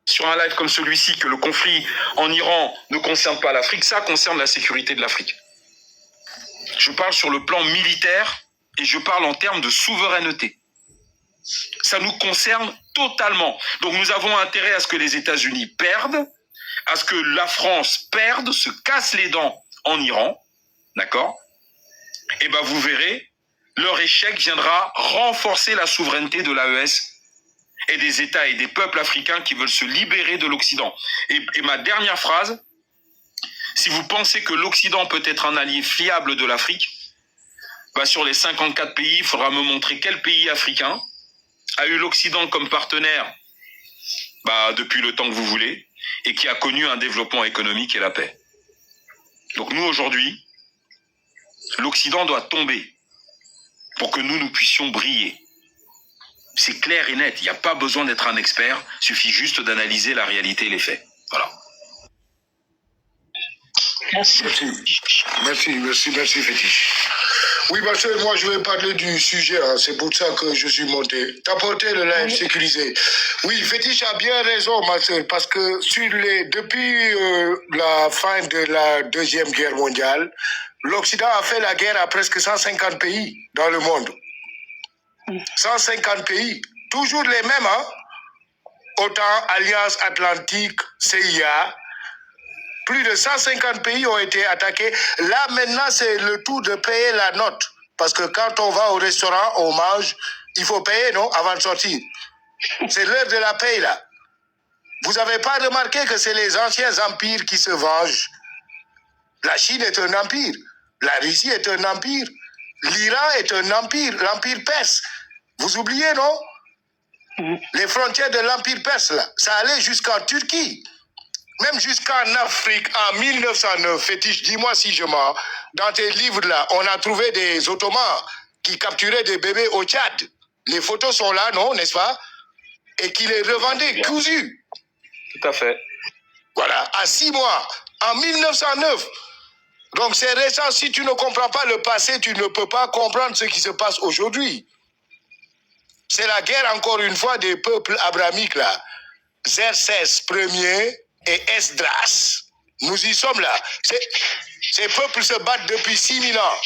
sur un live comme celui-ci que le conflit en Iran ne concerne pas l'Afrique, ça concerne la sécurité de l'Afrique. Je parle sur le plan militaire et je parle en termes de souveraineté. Ça nous concerne totalement. Donc nous avons intérêt à ce que les États-Unis perdent, à ce que la France perde, se casse les dents en Iran, d'accord? Et ben vous verrez, leur échec viendra renforcer la souveraineté de l'AES et des États et des peuples africains qui veulent se libérer de l'Occident. Et ma dernière phrase, si vous pensez que l'Occident peut être un allié fiable de l'Afrique, bah sur les 54 pays, il faudra me montrer quel pays africain a eu l'Occident comme partenaire depuis le temps que vous voulez et qui a connu un développement économique et la paix. Donc nous, aujourd'hui, l'Occident doit tomber pour que nous puissions briller. C'est clair et net, il n'y a pas besoin d'être un expert, il suffit juste d'analyser la réalité et les faits. Voilà. Merci. Merci, Fétiche. Oui, parce que moi, je vais parler du sujet, hein. C'est pour ça que je suis monté. T'as porté le live sécurisé. Oui, Fétiche a bien raison, ma soeur, parce que depuis la fin de la Deuxième Guerre mondiale, l'Occident a fait la guerre à presque 150 pays dans le monde. 150 pays, toujours les mêmes, hein? OTAN, Alliance Atlantique, CIA. Plus de 150 pays ont été attaqués. Là, maintenant, c'est le tour de payer la note. Parce que quand on va au restaurant, on mange, il faut payer, non, avant de sortir. C'est l'heure de la paye, là. Vous n'avez pas remarqué que c'est les anciens empires qui se vengent? La Chine est un empire. La Russie est un empire. L'Iran est un empire, l'empire perse. Vous oubliez, non? Les frontières de l'empire perse, là, ça allait jusqu'en Turquie. Même jusqu'en Afrique, en 1909, Fétiche, dis-moi si je mens, dans tes livres-là, on a trouvé des Ottomans qui capturaient des bébés au Tchad. Les photos sont là, non, n'est-ce pas? Et qui les revendaient cousus. Tout à fait. Voilà, à 6 mois, en 1909. Donc c'est récent, si tu ne comprends pas le passé, tu ne peux pas comprendre ce qui se passe aujourd'hui. C'est la guerre, encore une fois, des peuples abrahamiques, là. Xerxès Ier et Esdras. Nous y sommes là. Ces peuples se battent depuis 6000 ans.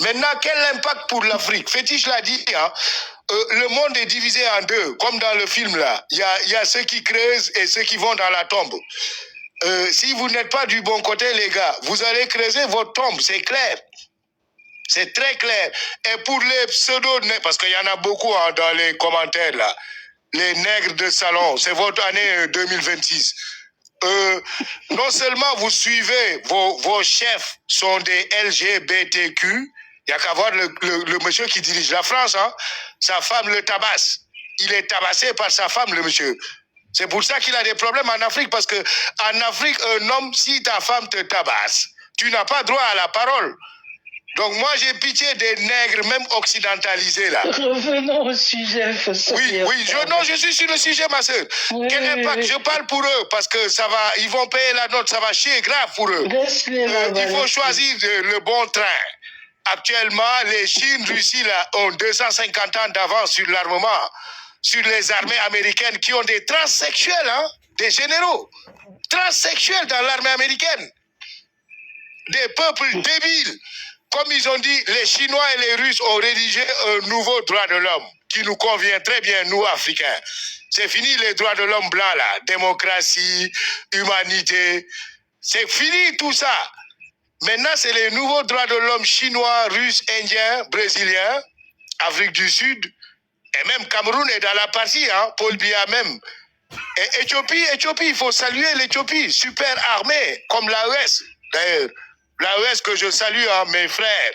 Maintenant, quel impact pour l'Afrique? Fétiche l'a dit, hein, le monde est divisé en deux, comme dans le film là. Il y a ceux qui creusent et ceux qui vont dans la tombe. Si vous n'êtes pas du bon côté, les gars, vous allez creuser votre tombe, c'est clair. C'est très clair. Et pour les pseudo-nègres, parce qu'il y en a beaucoup hein, dans les commentaires là, les nègres de salon, c'est votre année 2026. Non seulement vous suivez, vos chefs sont des LGBTQ, il n'y a qu'à voir le monsieur qui dirige la France, hein, sa femme le tabasse. Il est tabassé par sa femme, le monsieur. C'est pour ça qu'il a des problèmes en Afrique, parce que en Afrique, un homme, si ta femme te tabasse, tu n'as pas droit à la parole. Donc moi, j'ai pitié des nègres, même occidentalisés, là. Revenons au sujet. Oui, je suis sur le sujet, ma soeur. Quel impact? Je parle pour eux, parce que ça va, ils vont payer la note, ça va chier grave pour eux. Il faut choisir le bon train. Actuellement, les Chine, Russie, là, ont 250 ans d'avance sur l'armement, sur les armées américaines qui ont des transsexuels, hein, des généraux. Transsexuels dans l'armée américaine. Des peuples débiles. Comme ils ont dit, les Chinois et les Russes ont rédigé un nouveau droit de l'homme qui nous convient très bien, nous, Africains. C'est fini les droits de l'homme blancs, là. Démocratie, humanité. C'est fini tout ça. Maintenant, c'est les nouveaux droits de l'homme chinois, russes, indiens, brésiliens, Afrique du Sud, et même Cameroun est dans la partie, hein, Paul Biya même. Et Éthiopie, il faut saluer l'Éthiopie, super armée, comme l'AES. D'ailleurs, l'AES que je salue, hein, mes frères,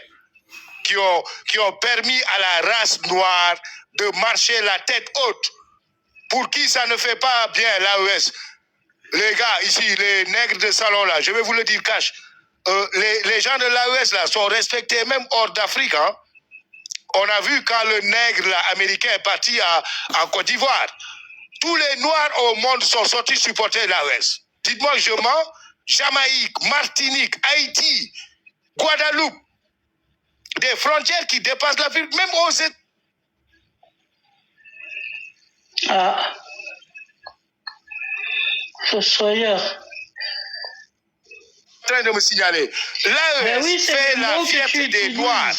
qui ont permis à la race noire de marcher la tête haute. Pour qui ça ne fait pas bien, l'AES? Les gars, ici, les nègres de salon, là, je vais vous le dire cash. Les gens de l'AES, là, sont respectés même hors d'Afrique, hein. On a vu quand le nègre là, américain est parti en Côte d'Ivoire. Tous les Noirs au monde sont sortis supporter l'AES. Dites-moi que je mens. Jamaïque, Martinique, Haïti, Guadeloupe. Des frontières qui dépassent l'Afrique, même aux États. Ah. Fossoyeur. En train de me signaler. L'AES fait la fierté des Noirs.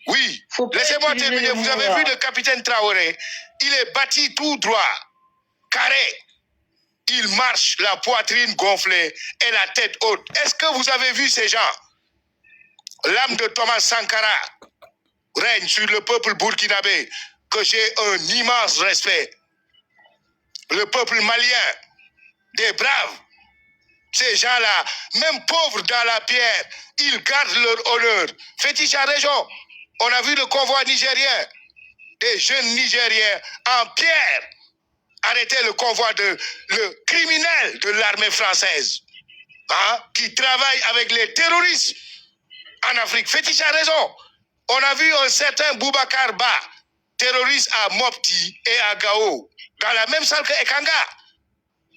Oui, laissez-moi terminer. Vous avez vu le capitaine Traoré, il est bâti tout droit, carré. Il marche la poitrine gonflée et la tête haute. Est-ce que vous avez vu ces gens? L'âme de Thomas Sankara règne sur le peuple burkinabé, que j'ai un immense respect. Le peuple malien, des braves. Ces gens-là, même pauvres dans la pierre, ils gardent leur honneur. Fétiche à région. On a vu le convoi nigérien, des jeunes Nigériens en pierre arrêter le convoi de le criminel de l'armée française, hein, qui travaille avec les terroristes en Afrique. Fétiche a raison. On a vu un certain Boubacar Ba, terroriste à Mopti et à Gao, dans la même salle que Ekanga,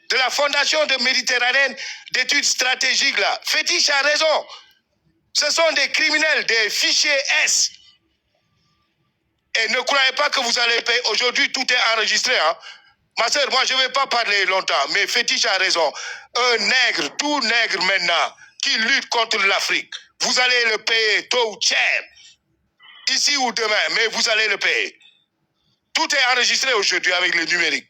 de la Fondation de Méditerranée d'études stratégiques là. Fétiche a raison. Ce sont des criminels, des fichiers S. Et ne croyez pas que vous allez payer. Aujourd'hui, tout est enregistré. Hein. Ma soeur, moi, je ne vais pas parler longtemps, mais Fétiche a raison. Un nègre, tout nègre maintenant, qui lutte contre l'Afrique, vous allez le payer tôt ou cher, ici ou demain, mais vous allez le payer. Tout est enregistré aujourd'hui avec le numérique.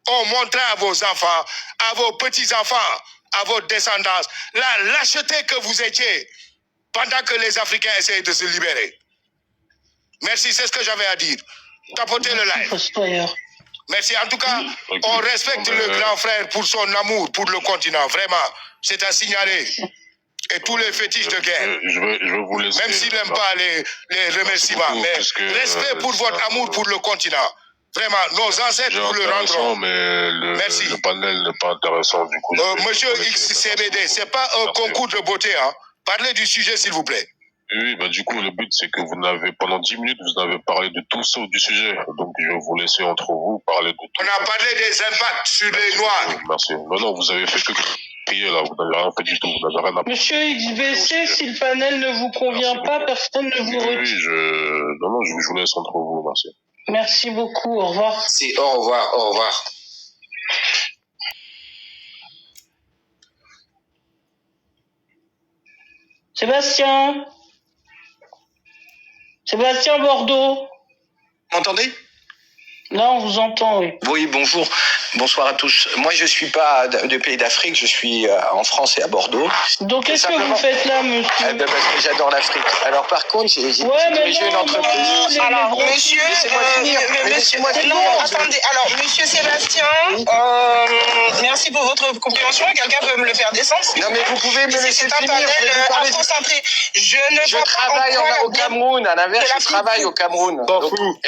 On montrera à vos enfants, à vos petits-enfants, à vos descendants, la lâcheté que vous étiez pendant que les Africains essayaient de se libérer. Merci, c'est ce que j'avais à dire. Tapotez le live. Merci. En tout cas, on respecte le grand frère pour son amour pour le continent. Vraiment, c'est à signaler. Et tous les fétiches de guerre. Je vais vous laisser. Même s'il n'aime pas les remerciements, mais respect pour votre amour pour le continent. Vraiment, nos ancêtres vous le rendront. Mais le panel n'est pas intéressant du coup. Monsieur XCBD, c'est pas un concours de beauté. Hein. Parlez du sujet, s'il vous plaît. Oui, bah du coup, le but, c'est que vous n'avez, pendant 10 minutes, vous avez parlé de tout sauf du sujet. Donc, je vais vous laisser entre vous parler de tout. On a parlé des impacts sur les Noirs. Merci. Non, vous avez fait que crier là, vous n'avez rien fait du tout, vous n'avez rien appris. Monsieur XBC, si le panel ne vous convient pas, personne ne vous retire. Oui, je vous laisse entre vous, merci. Merci beaucoup, au revoir. Si, au revoir, au revoir. Sébastien Bordeaux. Vous m'entendez? Non, on vous entend, oui. Oui, bonjour. Bonsoir à tous. Moi, je suis pas de pays d'Afrique, je suis en France et à Bordeaux. Donc, qu'est-ce que vous faites là, monsieur? Parce que j'adore l'Afrique. Alors, par contre, j'ai dirigé une entreprise. Alors, monsieur, attendez. Alors, monsieur Sébastien, merci pour votre compréhension. Quelqu'un peut me le faire descendre? Non, mais vous pouvez me laisser finir. Je travaille au Cameroun. À l'inverse, je travaille au Cameroun. T'en fous.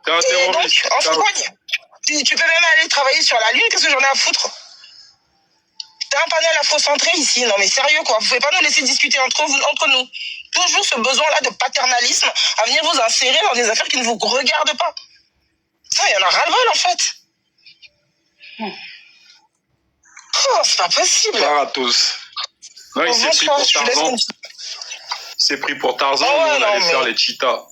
T'es un terroriste. Tu peux même aller travailler sur la Lune, qu'est-ce que j'en ai à foutre? T'as un panel afro-centré ici, non mais sérieux quoi, vous pouvez pas nous laisser discuter entre nous. Toujours ce besoin-là de paternalisme à venir vous insérer dans des affaires qui ne vous regardent pas. Ça, il y en a ras-le-bol en fait. Oh, c'est pas possible. Bonsoir à tous. Non, il s'est pris pour Tarzan. C'est pris pour Tarzan, on allait faire les cheetahs.